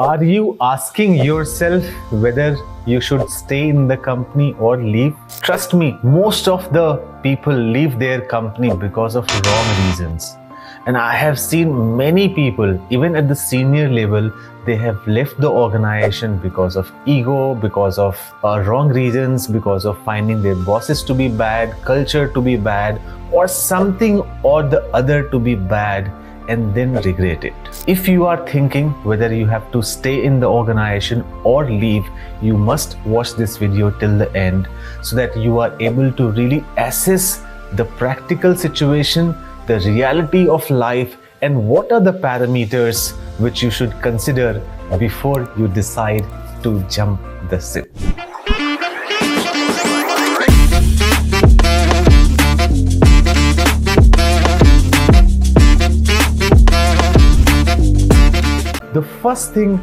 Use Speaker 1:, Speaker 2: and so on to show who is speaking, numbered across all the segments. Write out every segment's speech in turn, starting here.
Speaker 1: Are you asking yourself whether you should stay in the company or leave? Trust me, most of the people leave their company because of wrong reasons. And I have seen many people, even at the senior level, they have left the organization because of ego, because of wrong reasons, because of finding their bosses to be bad, culture to be bad, or something or the other to be bad, and then regret it. If you are thinking whether you have to stay in the organization or leave, you must watch this video till the end so that you are able to really assess the practical situation, the reality of life, and what are the parameters which you should consider before you decide to jump the ship. The first thing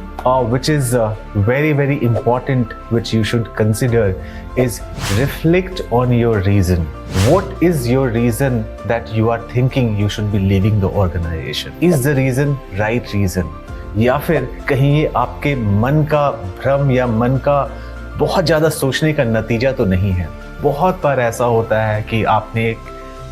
Speaker 1: which is very important, which you should consider, is reflect on your reason. What is your reason that you are thinking you should be leaving the organization? Is the reason right reason? या फिर कहीं ये आपके मन का भ्रम या मन का बहुत ज़्यादा सोचने का नतीजा तो नहीं है? बहुत बार ऐसा होता है कि आपने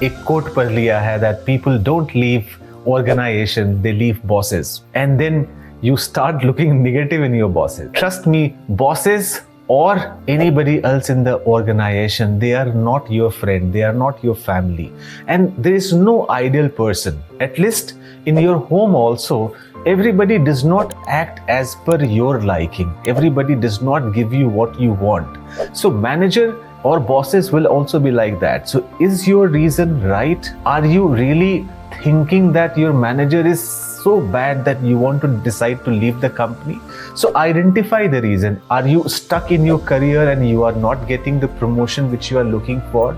Speaker 1: एक कोट पढ़ लिया है that people don't leave organization, they leave bosses, and then you start looking negative in your bosses. Trust me, bosses or anybody else in the organization, they are not your friend, they are not your family, and there is no ideal person. At least in your home also, everybody does not act as per your liking. Everybody does not give you what you want. So manager or bosses will also be like that. So is your reason right? Are you really thinking that your manager is so bad that you want to decide to leave the company? So identify the reason. Are you stuck in your career and you are not getting the promotion which you are looking for?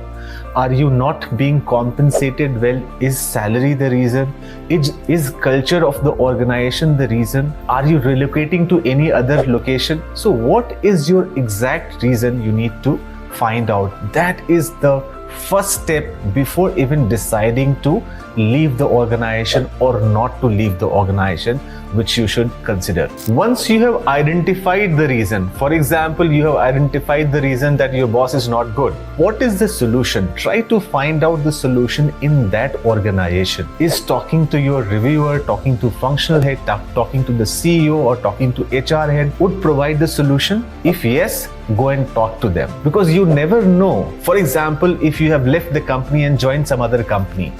Speaker 1: Are you not being compensated well? Is salary the reason? Is culture of the organization the reason? Are you relocating to any other location? So what is your exact reason? You need to find out. That is the first step before even deciding to leave the organization or not to leave the organization, which you should consider. Once you have identified the reason, for example, you have identified the reason that your boss is not good, what is the solution? Try to find out the solution in that organization. Is talking to your reviewer, talking to functional head, talking to the CEO or talking to HR head would provide the solution? If yes, go and talk to them, because you never know. For example, if you have left the company and joined some other company,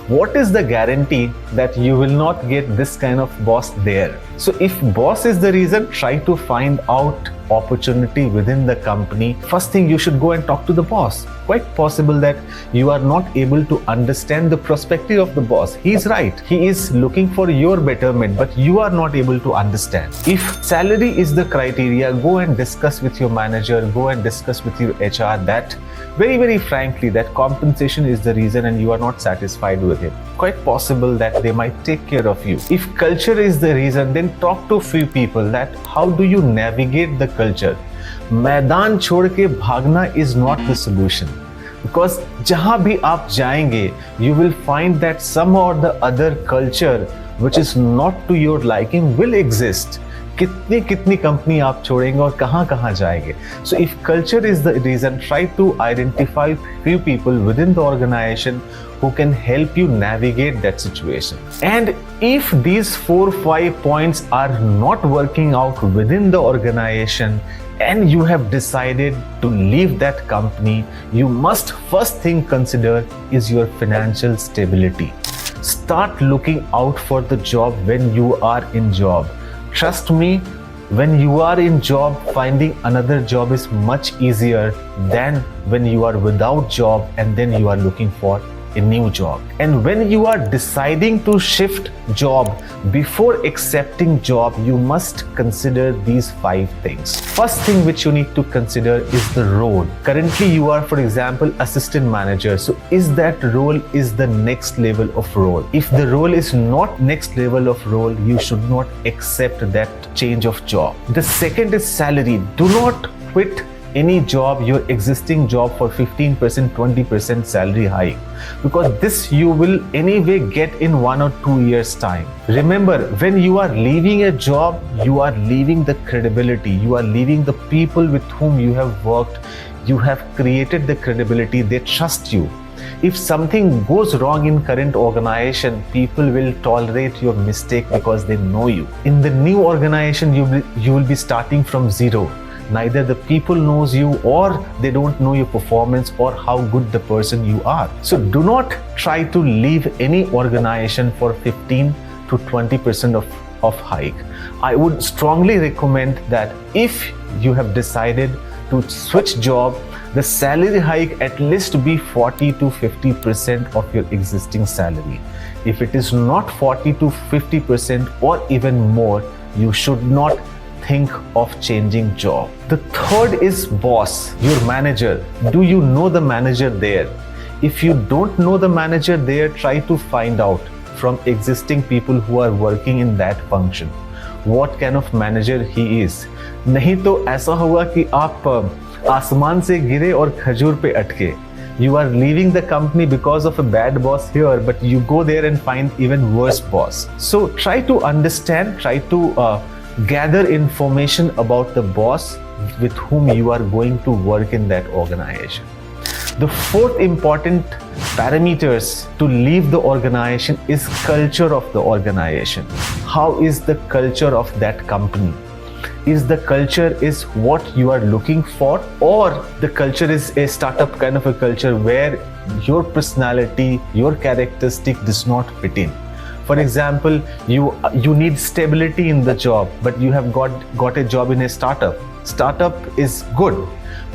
Speaker 1: what is the guarantee that you will not get this kind of boss there? So if boss is the reason, try to find out opportunity within the company. First thing, you should go and talk to the boss. Quite possible that you are not able to understand the perspective of the boss. He is right. He is looking for your betterment, but you are not able to understand. If salary is the criteria, go and discuss with your manager, go and discuss with your HR that very frankly that compensation is the reason and you are not satisfied with it. Quite possible that they might take care of you. If culture is the reason, then talk to few people that how do you navigate the culture. मैदान छोड़ के भागना is not the solution, because जहाँ भी आप जाएंगे you will find that some or the other culture which is not to your liking will exist. कितनी company आप छोड़ेंगे और कहाँ जाएंगे. So if culture is the reason, try to identify few people within the organization who can help you navigate that situation. And if these 4-5 points are not working out within the organization and you have decided to leave that company, you must first thing consider is your financial stability. Start looking out for the job when you are in job. Trust me, when you are in job, finding another job is much easier than when you are without job and then you are looking for a new job. And when you are deciding to shift job, before accepting job, you must consider these 5 things. First thing which you need to consider is the role. Currently you are, for example, assistant manager. So is that role is the next level of role? If the role is not next level of role, you should not accept that change of job. The second is salary. Do not quit any job, your existing job, for 15%, 20% salary hike, because this you will anyway get in 1 or 2 years time. Remember, when you are leaving a job, you are leaving the credibility, you are leaving the people with whom you have worked, you have created the credibility, they trust you. If something goes wrong in current organization, people will tolerate your mistake because they know you. In the new organization, you will be starting from zero. Neither the people knows you, or they don't know your performance or how good the person you are. So do not try to leave any organization for 15 to 20% of hike. I would strongly recommend that if you have decided to switch job, the salary hike at least be 40 to 50% of your existing salary. If it is not 40 to 50% or even more, you should not think of changing job. The third is boss, your manager. Do you know the manager there? If you don't know the manager there, try to find out from existing people who are working in that function what kind of manager he is. नहीं तो ऐसा होगा कि आप आसमान से गिरे और खजूर पे अटके. You are leaving the company because of a bad boss here, but you go there and find even worse boss. So try to understand, try to gather information about the boss with whom you are going to work in that organization. The fourth important parameters to leave the organization is culture of the organization. How is the culture of that company? Is the culture is what you are looking for, or the culture is a startup kind of a culture where your personality, your characteristic does not fit in? For example, you need stability in the job, but you have got a job in a startup. Startup is good,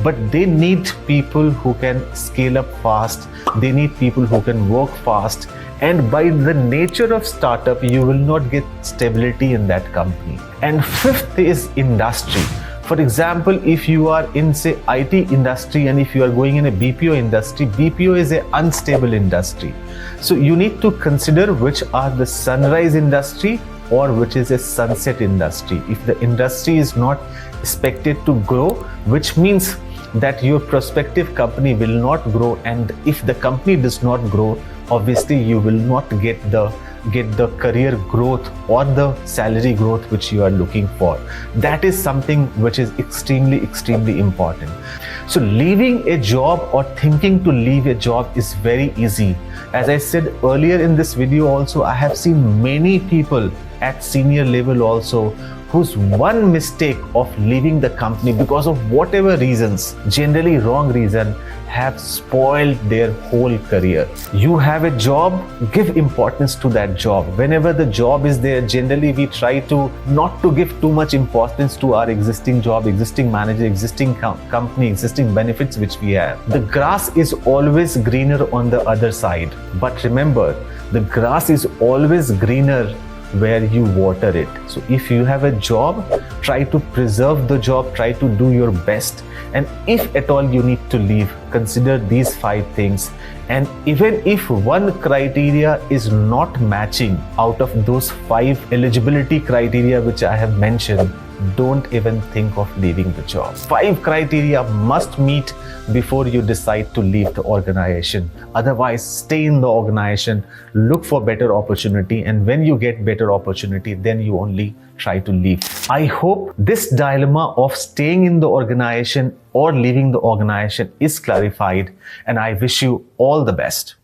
Speaker 1: but they need people who can scale up fast. They need people who can work fast. And by the nature of startup, you will not get stability in that company. And fifth is industry. For example, if you are in, say, IT industry, and if you are going in a BPO industry, BPO is an unstable industry. So you need to consider which are the sunrise industry or which is a sunset industry. If the industry is not expected to grow, which means that your prospective company will not grow, and if the company does not grow, obviously you will not get the career growth or the salary growth which you are looking for. That is something which is extremely important. So leaving a job or thinking to leave a job is very easy. As I said earlier in this video also, I have seen many people at senior level also whose one mistake of leaving the company because of whatever reasons, generally wrong reason, have spoiled their whole career. You have a job, give importance to that job. Whenever the job is there, generally we try to not to give too much importance to our existing job, existing manager, existing company, existing benefits which we have. The grass is always greener on the other side. But remember, the grass is always greener where you water it. So if you have a job, try to preserve the job, try to do your best. And if at all you need to leave, consider these 5 things. And even if one criteria is not matching out of those 5 eligibility criteria which I have mentioned, don't even think of leaving the job. 5 criteria must meet before you decide to leave the organization. Otherwise, stay in the organization, look for better opportunity, and when you get better opportunity, then you only try to leave. I hope this dilemma of staying in the organization or leaving the organization is clarified, and I wish you all the best.